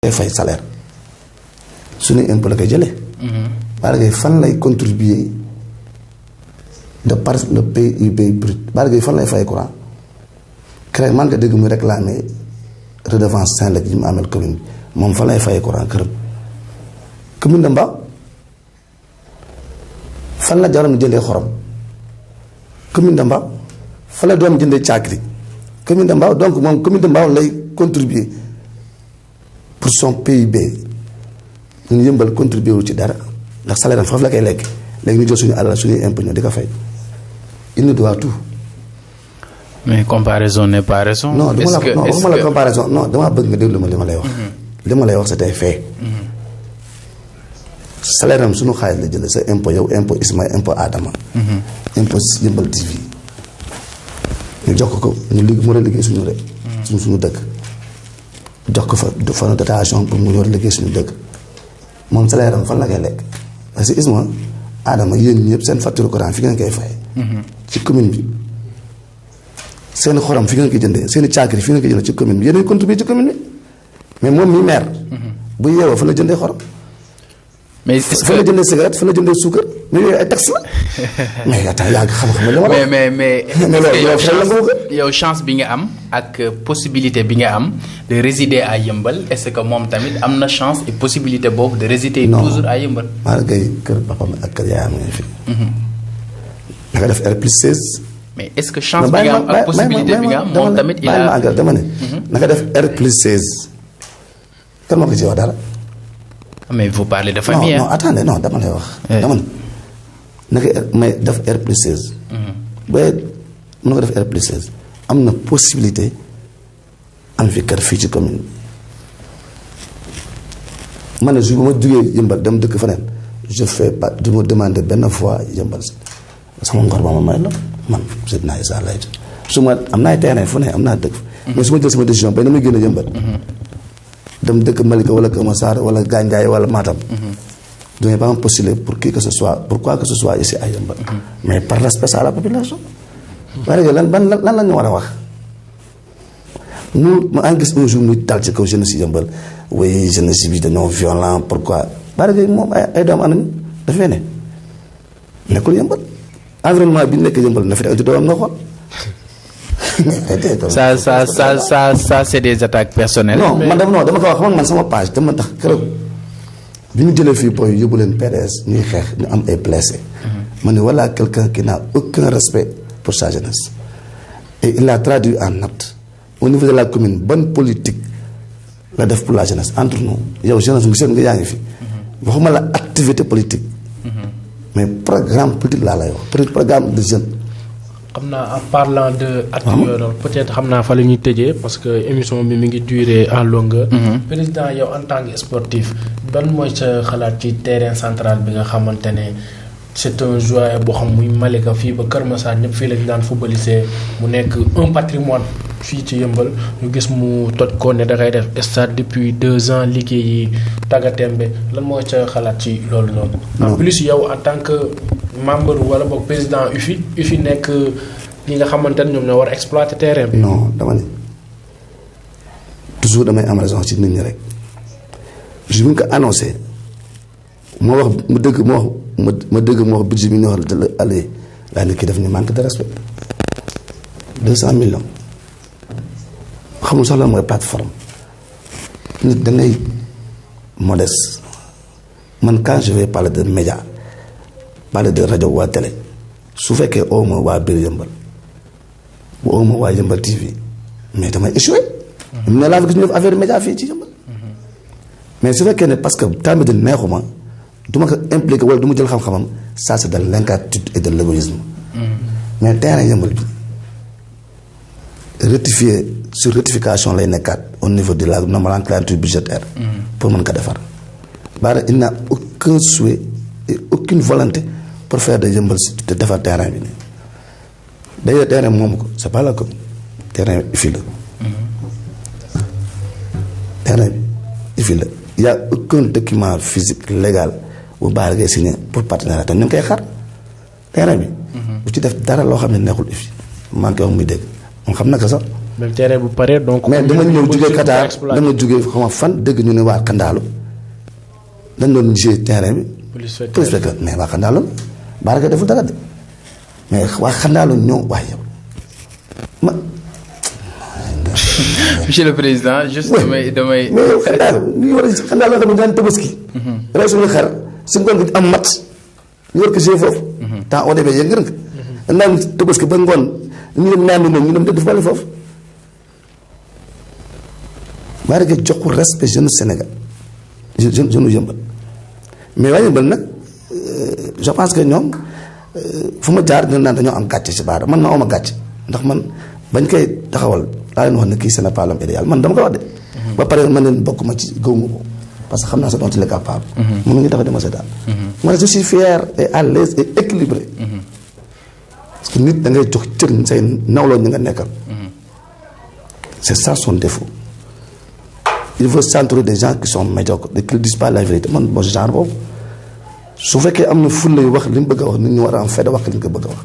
ngay fay salaire suñu impôt la koy jëlee. Bara Gaye fan lay contribuer de par le PIB brut Bara Gaye fan lay fay courant crée man nga dégg muy réclamer redevance Senelec yi mu amel commune bi moom fan lay fay courant këram. commune de Mbao fan la jaroon jëndee xorom commune de Mbao fan la doom jëndee caakiri commune de Mbao donc moom commune de Mbao lay contribuer pour son PIB ñun yëmbal contribuer wu ci dara ndax salaire am foofu la koy lekk léegi ñu jël suñu alal suñuy impôt ñoo di ko fay il nous doit tout. mais comparaison n'est pas raison. non waxuma la comparaison non damaa bëgg nga déglu ma li ma lay wax. li ma lay wax c'était fait. salaire am suñu xaalis la jëlee sa impôt yow impôt Ismaïla impôt Adama. impôt Yëmbal TV ñu jox ko ñu liggéey mu war a liggéey suñu rek. suñu dëkk. jox ko fa dotation pour mu yor liggéey suñu dëkk moom salaire am fan la koy lekk parce que Isma Adama yéen ñëpp seen facture courant fi ngeen koy fay. ci commune bi seen xorom fi ngeen koy jëndee seen caakiri fi ngeen koy jëndee ci commune bi yéen a contribué ci commune bi mais moom mi maire. bu yeewoo fa la jëndee xorom. mais est-ce que fa la jëndee cigarette fa la jëndee suukar mais yooyu ay taxes la mais yaa tax yaa ngi xam-xam li ma la. mais yow chance bi nga am ak possibilité bi nga am de résider à Yeumbeul est-ce que moom tamit am na chance et possibilité boobu de résider toujours à Yeumbeul. Bara Gaye kër papam ak kër yaayam nga fi. da nga def R+16. mais est-ce que chance bi nga am ak possibilité bi nga am moom tamit il a dama ne. na nga def R+16. kan moo ko ci wax dara. mais vous parlez de famille. non attendez non dama lay wax. dama ne na nga may def R+16. ba mën nga def R+16 am na possibilité am fi kër fii ci commune bi. man ne su ma jugee Yeumbeul dem dëkk feneen je fais pas du ma demander benn fois Yeumbeul sama ngor ba ma may la man Seydina Issa Laye su ma am naa ay terrain fu ne am naa dëkk. mais su ma jël sama décision ba damay génn Yeumbeul. dem dëkk Malika wala Kër Massar wala Gandiaye wala Matam. je n'ai pas postulé pour qui que ce soit pour quoi que ce soit ici à Yeumbeul. mais par respect à la population. Bara Gaye lan la ñu war a wax mu ma gis un jour muy dal ci kaw jeunesse Yeumbeul oui jeunesse bi dañoo violent pourquoi Bara Gaye moom ay doom anam dafay ne nekkul Yeumbeul environnement bi nekk Yeumbeul na fi ay doom nga xool. ça c'est des attaques personnelles. non dama ko wax man sama page dama tax keroog bi ñu jëlee fii booy yóbbu leen PDS ñuy xeex ñu am ay blessés. ma ne voilà quelqu'un qui n'a aucun respect pour sa jeunesse. et il a traduit en acte au niveau de la commune bonne politique la def pour la jeunesse entre nous yow jeunesse bu seen nga yaa ngi fi. waxuma la activité politique. mais programme politique laa lay wax programme de jeune. xam naa en parlant de actes yooyu peut-être xam naa fa la ñuy tëjee parce que émission bi mi ngi durer en longueur. président yow en tant que sportif ban mooy sa xalaat ci terrain central bi nga xamante ne c'est un joyau boo xam muy Malika fii ba Kër Massar ñëpp fii lañu daan footballisee mu nekk un patrimoine fii ci Yeumbeul ñu gis mu toj ko ne da ngay def stade depuis 2 ans liggéey yi tàggatémbe lan mooy sa xalaat ci loolu noonu. en plus yow en tant que membre wala boog président UFI nekk ñi nga xamante ne ñoom ñoo war a exploiter terrain bi. non dama ne toujours damay am raison ci nit ñi rek je bu ñu ko annoncé moo wax mu dëgg moo wax ma dëgg moo wax budget bi ñu wax allé laa ne kii def ni manque de respect 200 millions xamul sax lan mooy plateforme nit da ngay modeste man quand je vais parler de média parler de rajo waa télé su fekkee oo ma waa biir Yeumbeul bu oo ma waa Yeumbeul TV mais damay échoué. mu ne laa fi gis ñu def affaire média fii ci Yeumbeul. mais su fekkee ne parce que tamit di neexuma du ma ko impliqué wala du ma jël xam-xamam ça c'est de l'ingratuité et de l'égoïsme. mais terrain Yeumbeul bi rectifier sur rectification lay nekkaat au niveau de la nomenclature budgétaire. pour mën ko defar. Bara il n'a aucun souhait et aucune volonté pour faire de Yeumbeul si te defar terrain bi nii d'ailleurs terrain moomu ko c'est pas la commune terrain fii la. terrain bi fii la y a aucun document physique légal bu Bara Gaye signé pour partenariat te ñu ngi koy xaar terrain bi. bu ci def dara loo xam ne neexul fi maa ngi koy wax muy dégg moom xam na ko sax. même terrain bu paree donc. mais dama ñëw jugee Qatar dama jugee xam nga fan dëgg ñu ne waa Kandaalu dañ doon jouer terrain bi. plus fekk mais waa Kandaalu Baraka deful dara de mais waa Kandaalu ñoo waaye yow ma. Monsieur le président juste damay. mais yow Kandaalu ñu war a Kandaalu nga xam ne daan Tabaski. rey suñu xar si ngoon gi am match ñu war ko jouer foofu. temps au début yëngu nga. dañ daan Tabaski ba ngoon ñu dem naan moom ñu dem def bale foofu. Baraka joxul respect jeune Sénégal jeune Yeumbeul mais waa Yeumbeul nag je pense que ñoom fu ma jaar dina naan dañoo am gàcce ci Bara man ma am gàcce ndax man bañ koy taxawal laa leen wax ne kii ce n'est pas l'homme idéal man dama ko wax de. ba pare man leen bokk ma ci gëwuma ko parce que xam naa sa dont il est capable. mënuñu tax dama seetaan. man je suis fier et à l'aise et équilibré. parce que nit da ngay jox cër say nawloo ñi nga nekkal. c'est ça son défaut. il faut s'entourer des gens qui sont médiocres et qui ne disent pas la vérité man bon genre boobu su fekkee am na fulla yu wax li mu bëgg a wax nit ñu war a am fedd wax li ñu ko bëgg a wax.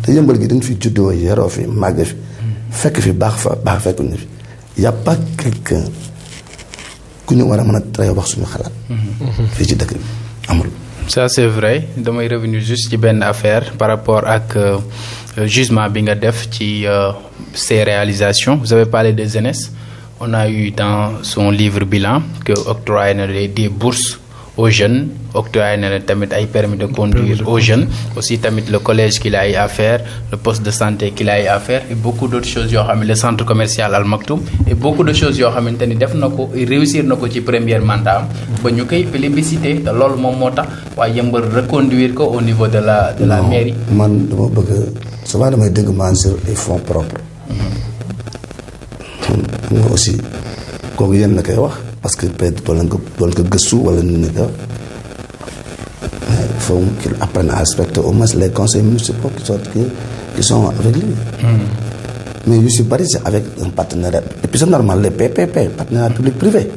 te Yeumbeul gi dañ fi juddoo yaroo fi màgg fi fekk fi baax fekkuñu fi y a pas quelqu'un ku ñu war a mën a tere wax suñu xalaat. fii ci dëkk bi amul. ça c'est vrai damay revenir juste ci benn affaire par rapport ak jugement bi nga def ci ses réalisations vous avez parlé de jeunesse. On a eu dans son livre bilan que octroyé na des bourses aux jeunes octroyé na tamit ay permis de conduire aux jeunes aussi tamit le collège qu'il a eu à faire le poste de santé qu'il a eu à faire et beaucoup d'autres choses yoo xam ne le centre commercial Al Maktoum et beaucoup de choses yoo xamante ni def na ko réussir na ko ci première mandat am ba ñu koy plébiscité te loolu moom moo tax waaye Yeumbeul reconduire ko au niveau de la mairie. man dama bëgg souvent damay dégg man sur les fonds propres. nga aussi kooku yéen na koy wax parce que peut-être doon ko gëstu wala nu ne ko il faut qu'il apprenne à respecter au moins les conseils municipaux qui sont avec lui. mais yu si bari c'est avec un partenariat et puis c'est normal les PPP partenariat public privé.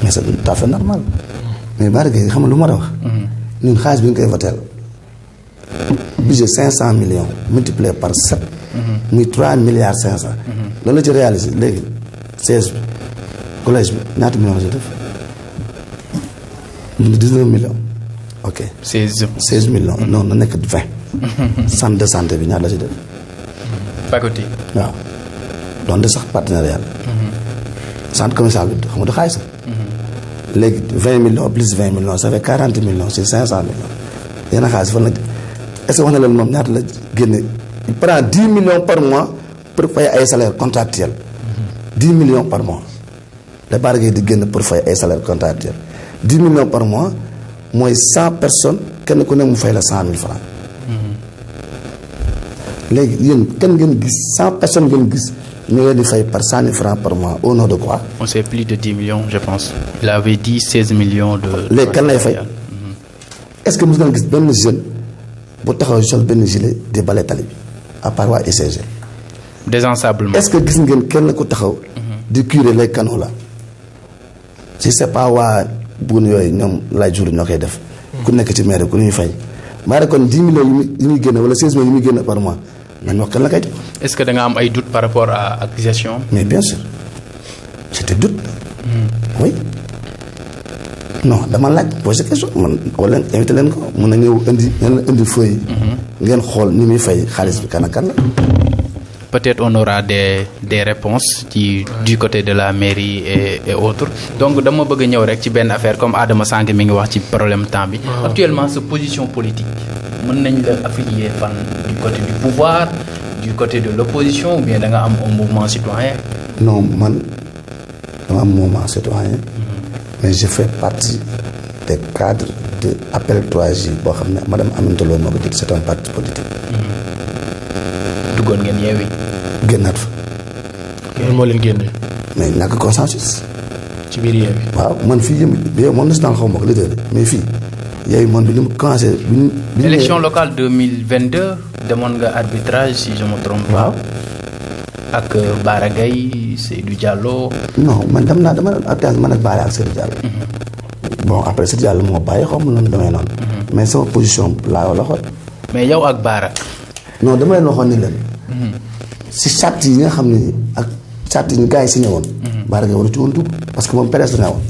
mais c'est tout à fait normal. mais Bara Gaye xam nga lu ma la wax. ñun xaalis bi ñu koy voteel budget 500 millions multiplié par 7. muy 3 milliards 500. loolu la ci réalisé léegi 16 bi collège bi ñaata millions la ci def 19 millions ok. 16 millions non na nekk 20. centre de santé bi ñaata la ci def. faculté. waaw doon de sax partenariat. centre commercial bi xam nga du xaalis. léegi 20 millions plus 20 millions ça fait 40 millions c'est 500 millions. yéen a xaalis fan la est-ce que wax na leen moom ñaata la génne. il prend 10 millions par mois pour fay ay salaire contractuel 10 millions par mois la Bara Gaye di génn pour fay ay salaire contractuel 10 millions par mois mooy 100 personnes kenn ku ne mu fay la 100 000 francs. léegi yéen kenn ngeen gis 100 personnes ngeen gis ñu leen di fay par 100 000 francs par mois au nom de quoi. on sait plus de 10 millions je pense. il avait dit 16 millions de. léegi kan lay fay. est-ce que mos ngeen gis benn jeune bu taxaw sol benn gilet di bale tali bi. à part waa ECG. désensablement. est-ce que gis ngeen kenn ku taxaw. di curer les canaux là. si c'est pas waa buun yooyu ñoom laaj jour ñoo koy def. ku nekk ci maire ku ñuy fay. maa kon 10 millions yi muy génne wala 16 millions yi muy génne par mois nañ wax kan la koy def. est-ce que da nga am ay doute par rapport à ak gestion. mais bien sûr c'était doute. oui. non dama laaj posé question man wala invité leen ko mun na ñëw indi feuille. ngeen xool ni muy fay xaalis bi kan ak kan la. peut-être on aura des réponses du côté de la mairie et autres donc dama bëgg a ñëw rek ci benn affaire comme Adama Sànq mi ngi wax ci problème temps bi. actuellement sa position politique mën nañ la affilier fan du côté du pouvoir du côté de l'opposition ou bien da nga am un mouvement citoyen. non man dama am mouvement citoyen. mais je fais partie des cadres de appel 3J boo xam ne madame Aminata Lo moo ko jël c'est un parti politique. duggoon ngeen Yewwi. génnaat fa. loolu moo leen génne. mais ñàkk consensus. ci biir Yewwi. waaw man fii yow moom national xaw ma ko leader mais fii Yewwi man bi li mu commencé. élection locale 2022 demoon nga arbitrage si je me trompe pas. waaw. ak Bara Gaye Seydou Diallo. non man dama arbitrage man ak Bara ak Seydou Diallo. bon après Seydou Diallo moo bàyyi xaw ma noonu demee noonu. mais sama position laa la xool. mais yow ak Bara. non dama leen waxoon ni leen. si charte yi nga xam ne ak charte yi ñu gars yi signé woon. Bara Gaye waru ci woon dugg parce que moom PDS la ne woon.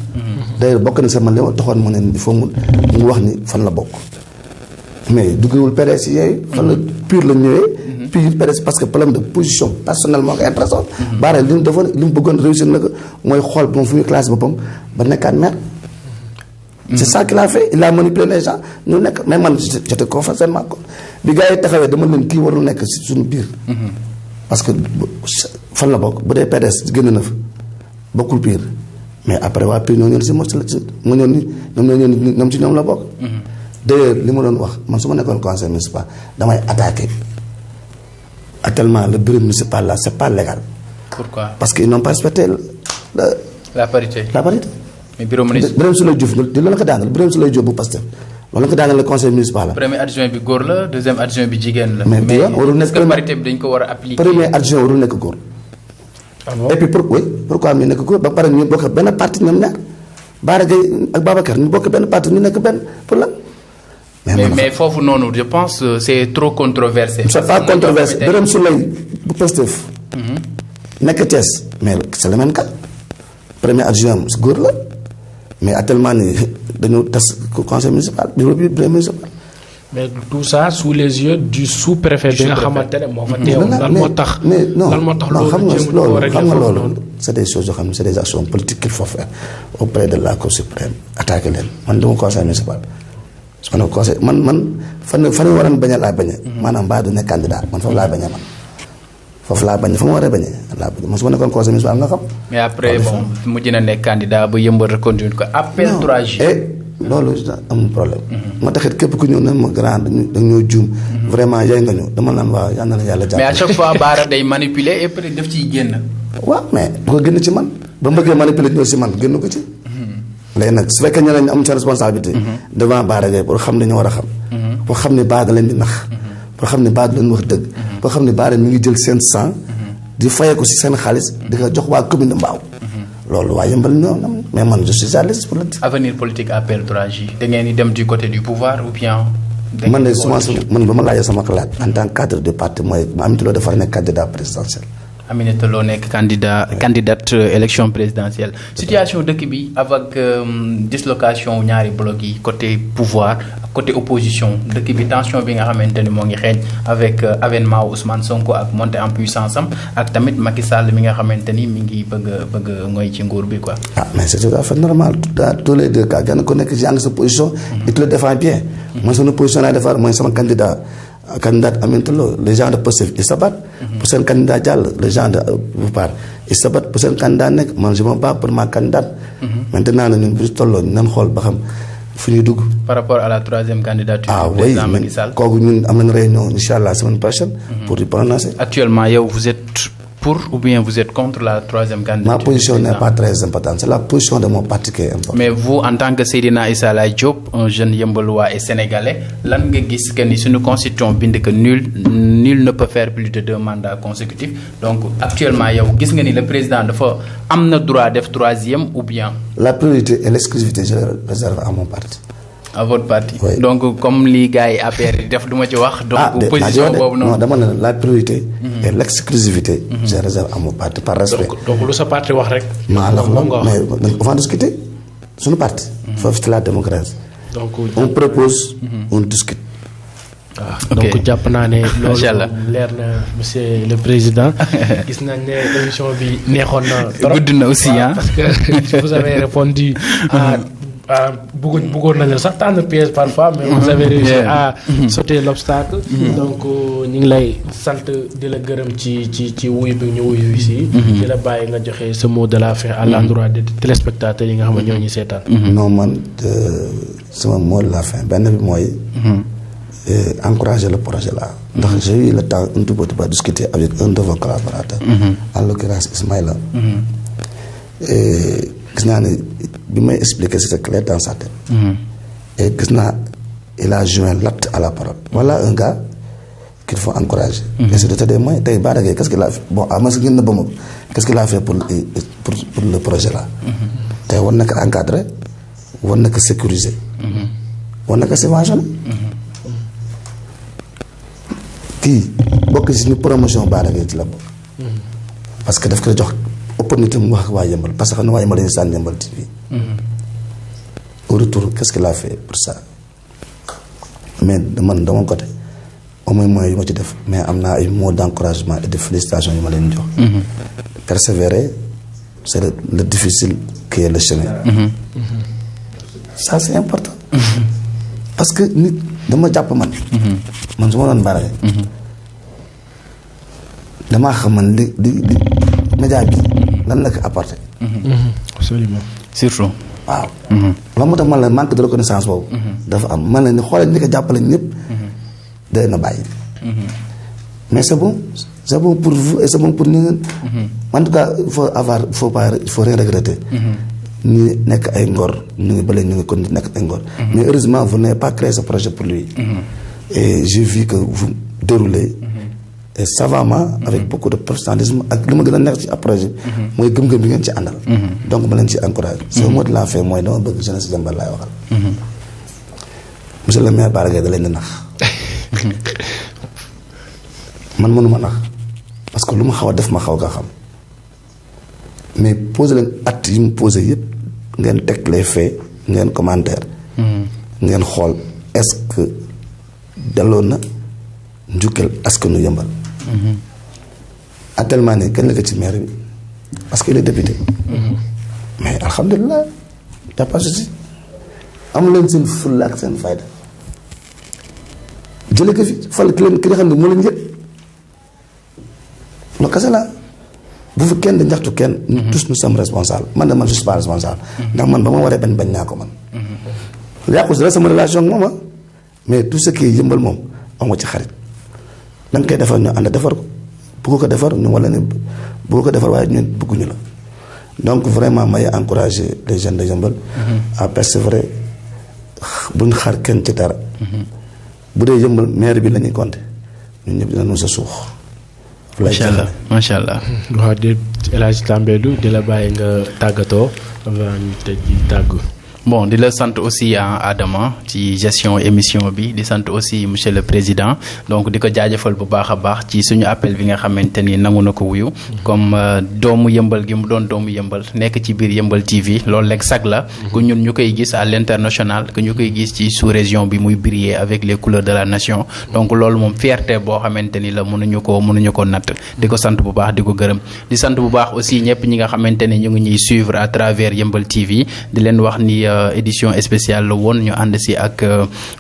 d'ailleurs bokk na sa man li ma taxoon mu ne il faut mu wax ni fan la bokk mais duggewul PDS yi yooyu. fan la pur la ñëwee. pur PDS parce que problème de position personnellement ko intéressant. Bara li mu defoon li mu bëggoon réussir na ko mooy xool moom fu muy classé boppam ba nekkaat maire. c'est ça qu'il a fait il a manipulé les gens ñu nekk mais man j'étais confortablement ko bi gars yi taxawee dama leen kii warul nekk si suñu biir. parce que fan la bokk bu dee PDS génn na fa bokkul pire mais après waa pire ñoo ñëw si mos la ci mu ñëw ni ñoom ci ñoom la bokk. d'ailleurs li ma doon wax man su ma nekkoon conseil municipal damay attaqué actuellement le bureau municipal là c'est pas légal. Pourquoi? Parce qu'ils n'ont pas respecté la parité. La parité. mais bureau municipal Birame Souleye Diouf di loolu la ko daanal Birame Souleye Diouf bu Pastef loolu la ko daanal le conseil municipal la. premier adjoint bi góor la deuxième adjoint bi jigéen la. mais warul nekk est-ce que parité bi dañ ko war a appliquer. premier adjoint warul nekk góor. Ah bon? Et puis pourquoi ñu nekk góor ba pare ñu bokk benn parti ñoom ñaar Bara Gaye ak Babacar ñu bokk benn parti ñu nekk benn pour lan. mais foofu noonu je pense c'est trop controversé. c'est pas controversé Birame Souleye bu Pastef. nekk Thiès mais c'est le même cas premier adjoint góor la. mais actuellement nii dañoo tas conseil municipal bureau municipal. mais tout ça sous les yeux du sous-préfet bi nga xamante ne moo fa teew. lan moo tax lan moo tax loolu xam nga loolu c'est des choses yoo xam ne c'est des actions politiques qu'il faut faire auprès de la Cour suprême attaquer leen man dama conseil municipal. su ma nee conseil man fan waroon bañ a laa bañ a. maanaam mbaa du nekk candidat man foofu laa bañ a man. foofu laa bañ fa ma war a bañee laa bañ man su ma nekkoon conseil municipal nga xam. mais après bon mujj na nekk candidat ba yëmbal reconduire ko appel 3J. loolu amul problème. moo taxit képp ku ñëw ne ma grand dañoo juum. vraiment yaay nga ñu dama naan waaw yal na la yàlla jàpp. mais à chaque fois Bara day manipuler et peut-être daf ciy génn. waaw mais bu ko génn ci man ba mu bëggee manipuler ñëw si man génn ko ci. léegi nag su fekkee ñeneen ñu am seen responsabilité. devant Bara Gaye pour xam ne ñu war a xam. pour xam ne Bara leen di nax. pour xam ne Bara leen wax dëgg. pour xam ne Bara mi ngi jël seen sang di fayee ko si seen xaalis di ko jox waa commune de Mbao. loolu waa yëmbal ñoo mais man je suis à l'aise pour le dire. avenir politique appel 3J da ngeen di dem du côté du pouvoir ou bien. man de souvent man ba ma laajee sama xalaat en tant que cadre du parti mooy ma Aminata Lo dafa nekk candidat présidentiel. Aminata Lo nekk candidate élection présidentielle situation dëkk bi avec dislocation ñaari bloc yi côté pouvoir ak côté opposition dëkk bi tension bi nga xamante ni moo ngi xeeñ avec avènement Ousmane Sonko ak montée en puissance am ak tamit Macky Sall mi nga xamante ni mi ngi bëgg ngoy ci nguur bi quoi. ah mais c'est tout à fait normal dans tous les deux cas kenn ku nekk yaa ngi sa position. et tu le défends bien. mooy sama position laay defar mooy sama candidat Aminata Lo les gens de Pastef ils se battent pour seen candidat jàll les gens de Pouvoir ils se battent pour seen candidat nekk man je me bats pour ma candidate. maintenant nag ñun bu ñu tolloo ñu nan xool ba xam fu ñuy dugg. par rapport à la troisième candidature. ah du président Macky Sall. kooku ñun am nañu réunion incha allah semaine prochaine. pour y prononcer. actuellement yow vous êtes pour ou bien vous êtes contre la troisième candidature. Ma position n'est pas très importante c'est la position de mon parti qui est importante. mais vous en tant que Seydina Issa Laye Diop un jeune yëmbaluwaa et sénégalais lan nga gis que ni suñu constitution bind que nul ne peut faire plus de 2 mandats consécutifs donc actuellement yow gis nga ni le président dafa am na droit def 3e ou bien. la priorité et l'exclusivité je le réserve à mon parti. à votre parti. Oui. donc comme li gars yi APR yi def du ma ci wax. donc position boobu noonu. non dama ne la priorité. et l'exclusivité je réserve à mon parti par respect. donc lu sa parti wax rek. maa la wax mais on va discuter suñu parti. foofu c'est la démocratie. donc on propose on discute. waaw donc jàpp naa ne. loolu leer na monsieur le président. gis nañ ne émission bi neexoon na. trop gudd na aussi parce que vous avez répondu à bëggoon nañu sax tànn piège parfois mais vous avez réussi à sauter l'obstacle. donc ñu ngi lay sant di la gërëm ci wuyu bi ñu wuyu ici. di la bàyyi nga joxe ce mot de la fin à l'endroit des téléspectateurs yi nga xam ne ñoo ñu seetaan. non man sama mot de la fin benn bi mooy. encourager le projet là. ndax j'ai eu le temps un tout petit peu de discuter avec un de vos collaborateurs. en l'occurrence Ismaïla. gis naa ne bi may expliquer c'était clair dans sa tête. et gis naa il a joint l'acte à la parole. voilà un gars qu'il faut encourager. et c'est de te des moyens tey Bara Gaye qu'est-ce qu'il a fait bon à ma si génn ba ma qu'est-ce qu'il a fait pour le projet là. tey war na ko encadrer war na ko sécuriser. war na ko subventionner. kii bokk ci ñu promotion Bara Gaye ci la bokk. parce que daf ko jox opportunité mu wax ak waa Yeumbeul parce que xam ne waa Yeumbeul dañuy sànni Yeumbeul TV. au retour qu'est-ce qu'il a fait pour ça mais man de mon côté au moins moyens yu ma ci def mais am naa ay mots d'encouragement et de félicitations yu ma leen jox. persévérer c'est le difficile qui est le chemin. ça c'est important. parce que nit dama jàpp man. man su ma doon Bara Gaye damaa xam man li média bi lan la ko apporté. absolument surtout. waaw. loolu moo tax man la manque de reconnaissance boobu. dafa am man la ni xoolee ñi ko jàppale ñëpp. day na bàyyi. mais c'est bon pour vous et c'est bon pour nous. en tout cas il faut rien regretter. ñu nekk ay ngor ñu ngi bële ñu ngi kon nekk ay ngor. mais heureusement vous n'avez pas créé ce projet pour lui. et j'ai vu que vous déroulez. et savamment avec beaucoup de professionnalisme ak li ma gën a neex ci projet bi mooy gëm-gëm bi ngeen ci àndal. donc ma leen ci encouragé. ce mot de la fin mooy dama bëgg jeunesse Yeumbeul laay waxal. monsieur le maire Bara Gaye da leen di nax man mënuma nax parce que lu ma xaw a def ma xaw kaa xam mais posé leen acte yi mu posé yëpp ngeen teg les faits ngeen commentaire. ngeen xool est-ce que delloo na njukkal askanu Yeumbeul. actuellement nii kenn la ko ci maire bi parce que il est député. mais alhamdulilah y a pas de souci am leen seen fulla ak seen fayda jëlee ko fi fal ki leen ki nga xam ne moo leen yëpp lo kese la bu fi kenn di njaxtu kenn. tous nous sommes responsables man de man je suis pas responsable. ndax man ba ma waree bañ naa ko man. yàqu si la sama relation ak moom mais tout ce qui est Yeumbeul moom am nga ci xarit. da nga koy defar ñu ànd defar ko bëgg ko defar ñu wala ne bëgg ko defar waaye ñun bëgguñu la donc vraiment may encourager les jeunes de Yeumbeul à persévérer buñ xaar kenn ci dara. bu dee Yeumbeul maire bi la ñuy compter ñun ñëpp dinañu sa suux. macha allah. waaw di El Hadj Tambédou di la bàyyi nga tàggatoo avant ñu tëj tàggu. bon di la sant aussi Adama ci gestion émission bi di sant aussi monsieur le président donc di ko jaajëfal bu baax a baax ci suñu appel bi nga xamante ni nangu na ko wuyu comme doomu Yeumbeul gi mu doon doomu Yeumbeul nekk ci biir Yeumbeul TV loolu lekk sag la ku ñun ñu koy gis à l'international que ñu koy gis ci sous-région bi muy briller avec les couleurs de la nation donc loolu moom fierté boo xamante ni la mënuñu ko natt di ko sant bu baax di ko gërëm di sant bu baax aussi ñëpp ñi nga xamante ni ñu ngi ñuy suivre à travers Yeumbeul TV di leen wax ni édition spéciale la woon ñu ànd si ak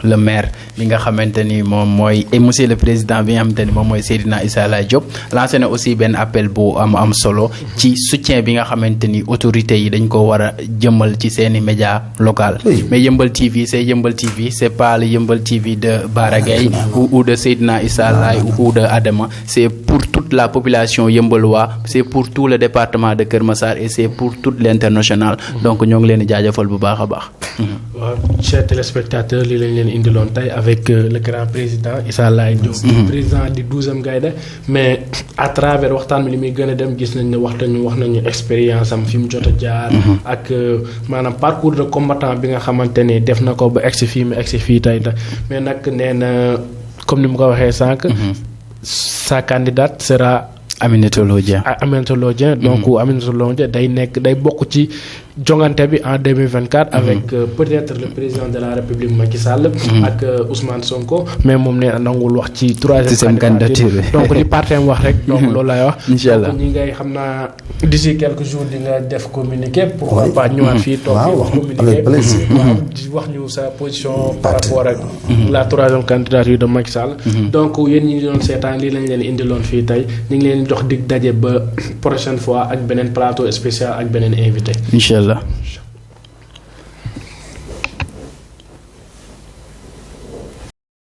le maire bi nga xamante ni moom mooy et monsieur le président bi nga xamante ni moom mooy Seydina Issa Laye Diop lancé na aussi benn appel bu am solo ci soutien bi nga xamante ni autorités yi dañ ko war a jëmmal ci seeni médias local mais Yeumbeul TV c'est pas le Yeumbeul TV de Bara Gaye ou de Seydina Issa Laye ou de Adama c'est pour toute la population yeumbeullois c'est pour tout le département de Keur Massar et c'est pour toute l'international donc ñoo ngi leen di jaajëfal bu baax a baax. waaw chers téléspectateurs lii lañ leen indiloon tey avec le grand président Issa Laye Diop. président du 12e Gaïndé mais à travers waxtaan bi li muy gën a dem gis nañ ne wax nañu expérience am fi mu jot a jaar. ak maanaam parcours de combattant bi nga xamante ni def na ko ba egsi fii tey mais nag nee na comme ni mu ko waxee sànq. sa candidate sera. Aminata Lo Dieng. Donc Aminata Lo Dieng day bokk ci jongante bi en 2024 avec peut-être le président de la République Macky Sall ak Ousmane Sonko mais moom nee nangul wax ci troisième candidature donc li partem wax rek donc loolu laay wax inchallah ñi ngay xam naa d'ici quelques jours di nga def communiqué pourquoi pas ñëwaat fii toog fii wax communiqué di wax ñu sa position par rapport ak la troisième candidature de Macky Sall donc yéen ñi doon seetaan lii lañ leen indiloon fii tey ñu ngi leen jox dig daje ba prochaine fois ak beneen plateau spécial ak beneen invité. Inch'Allah.